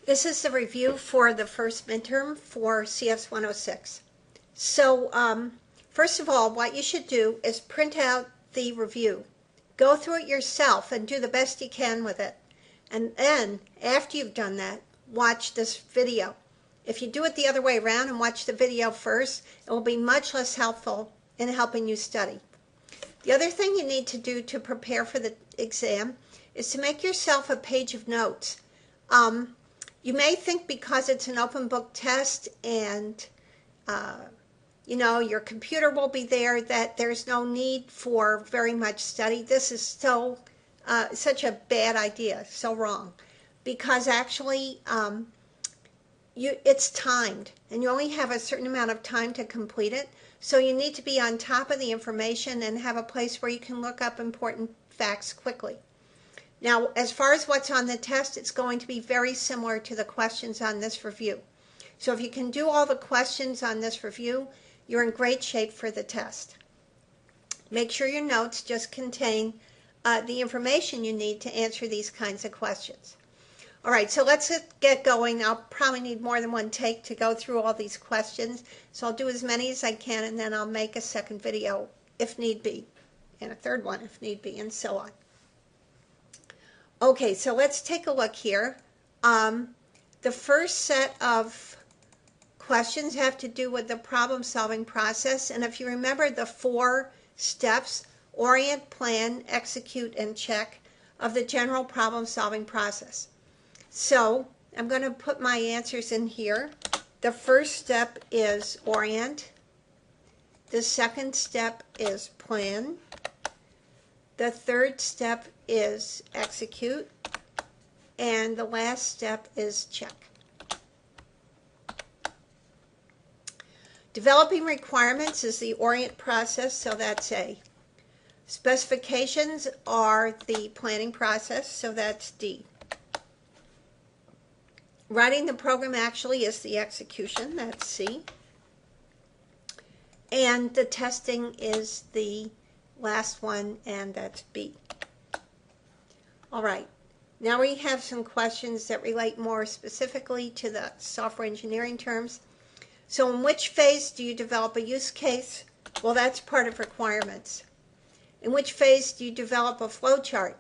This is the review for the first midterm for CS 106. So, first of all, what you should do is print out the review. Go through it yourself and do the best you can with it. And then, after you've done that, watch this video. If you do it the other way around and watch the video first, it will be much less helpful in helping you study. The other thing you need to do to prepare for the exam is to make yourself a page of notes. You may think because it's an open book test and your computer will be there that there's no need for very much study. This is such a bad idea, so wrong, because actually it's timed and you only have a certain amount of time to complete it. So you need to be on top of the information and have a place where you can look up important facts quickly. Now, as far as what's on the test, it's going to be very similar to the questions on this review. So if you can do all the questions on this review, you're in great shape for the test. Make sure your notes just contain the information you need to answer these kinds of questions. All right, so let's get going. I'll probably need more than one take to go through all these questions. So I'll do as many as I can, and then I'll make a second video if need be, and a third one if need be, and so on. Okay, so let's take a look here. The first set of questions have to do with the problem-solving process, and if you remember the 4 steps, orient, plan, execute, and check, of the general problem-solving process. So I'm going to put my answers in here. The first step is orient. The second step is plan. The third step is execute. And the last step is check. Developing requirements is the orient process, so that's A. Specifications are the planning process, so that's D. Writing the program actually is the execution, that's C. And the testing is the last one, and that's B. All right, now we have some questions that relate more specifically to the software engineering terms. So in which phase do you develop a use case? Well, that's part of requirements. In which phase do you develop a flowchart?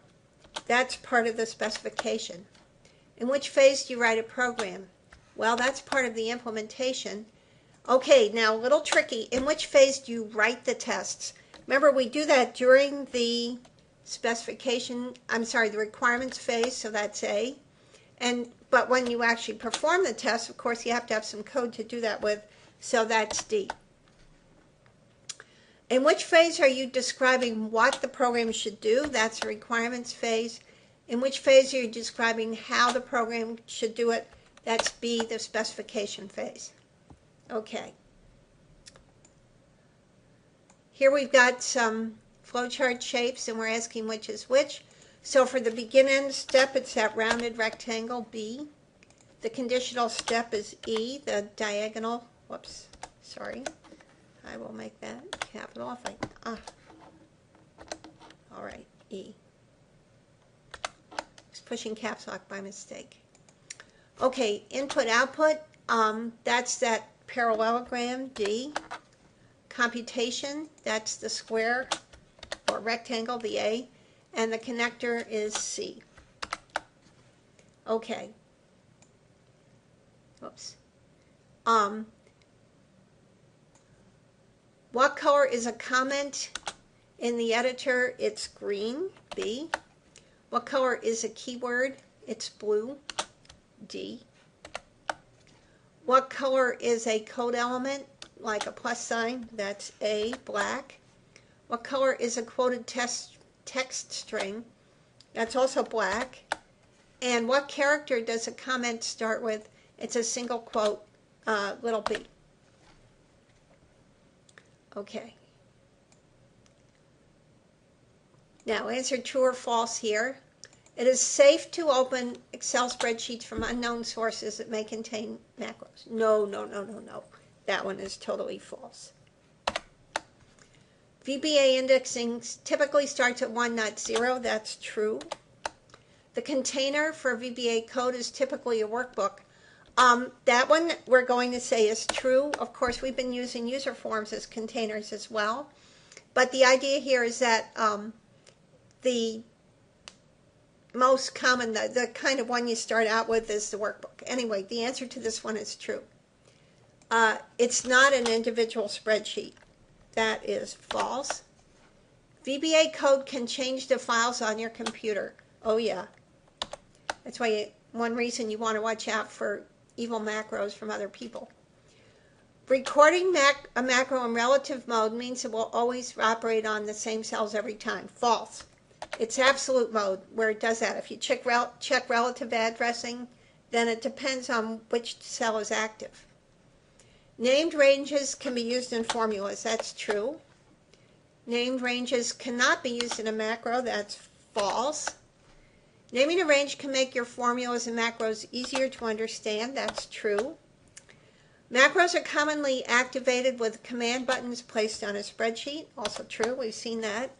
That's part of the specification. In which phase do you write a program? Well, that's part of the implementation. Okay, now a little tricky. In which phase do you write the tests? Remember, we do that during the the requirements phase, so that's A. But when you actually perform the test, of course, you have to have some code to do that with, so that's D. In which phase are you describing what the program should do? That's the requirements phase. In which phase are you describing how the program should do it? That's B, the specification phase. Okay. Here we've got some flowchart shapes, and we're asking which is which. So for the begin-end step, it's that rounded rectangle, B. The conditional step is E, the diagonal. Whoops, sorry. I will make that capital if I, all right, E. Pushing caps lock by mistake. Okay, input output, that's that parallelogram, D. Computation, that's the square or rectangle, the A. And the connector is C. Okay. Oops. What color is a comment in the editor? It's green, B. What color is a keyword? It's blue, D. What color is a code element, like a plus sign? That's A, black. What color is a quoted text string? That's also black. And what character does a comment start with? It's a single quote, little b. Okay. Now answer true or false here. It is safe to open Excel spreadsheets from unknown sources that may contain macros. No. That one is totally false. VBA indexing typically starts at 1, not 0. That's true. The container for VBA code is typically a workbook. That one we're going to say is true. Of course, we've been using user forms as containers as well. But the idea here is that the most common, the kind of one you start out with is the workbook. Anyway, the answer to this one is true. It's not an individual spreadsheet. That is false. VBA code can change the files on your computer. Oh yeah. That's why one reason you want to watch out for evil macros from other people. Recording a macro in relative mode means it will always operate on the same cells every time. False. It's absolute mode where it does that. If you check relative addressing, then it depends on which cell is active. Named ranges can be used in formulas. That's true. Named ranges cannot be used in a macro. That's false. Naming a range can make your formulas and macros easier to understand. That's true. Macros are commonly activated with command buttons placed on a spreadsheet. Also true. We've seen that.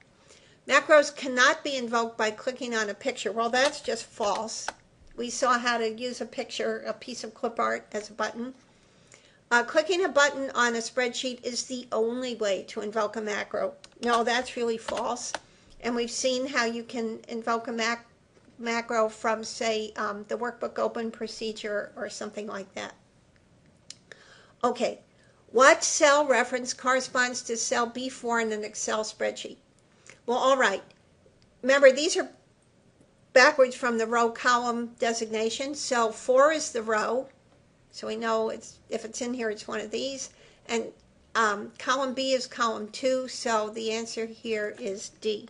Macros cannot be invoked by clicking on a picture. Well, that's just false. We saw how to use a picture, a piece of clip art, as a button. Clicking a button on a spreadsheet is the only way to invoke a macro. No, that's really false. And we've seen how you can invoke a macro from, say, the workbook open procedure or something like that. Okay, what cell reference corresponds to cell B4 in an Excel spreadsheet? Well, all right. Remember, these are backwards from the row column designation. So 4 is the row. So we know if it's in here, it's one of these. And column B is column 2. So the answer here is D.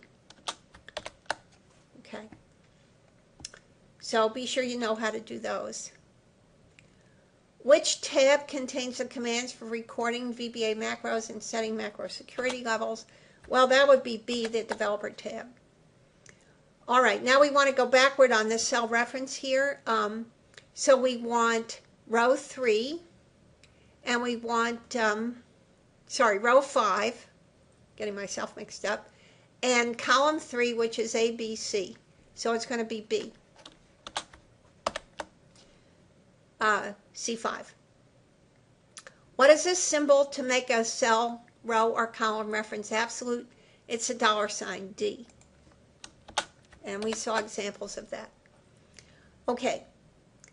Okay. So be sure you know how to do those. Which tab contains the commands for recording VBA macros and setting macro security levels? Well, that would be B, the developer tab. All right, now we want to go backward on this cell reference here. So we want row 3, and we want, row 5, getting myself mixed up, and column 3, which is A, B, C. So it's going to be B. C5. What is this symbol to make a cell, row, or column reference absolute? It's a $, D. And we saw examples of that. Okay,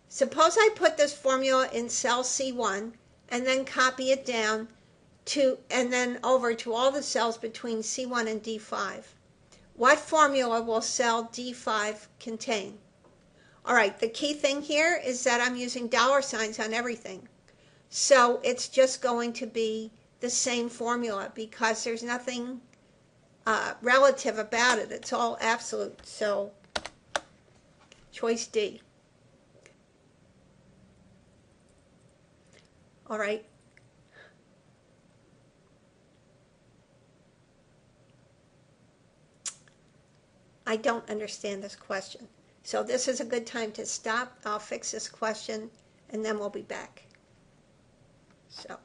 suppose I put this formula in cell C1 and then copy it down and then over to all the cells between C1 and D5. What formula will cell D5 contain? All right, the key thing here is that I'm using $signs on everything. So it's just going to be the same formula because there's nothing relative about it. It's all absolute. So choice D. All right. I don't understand this question. So this is a good time to stop. I'll fix this question, and then we'll be back. So.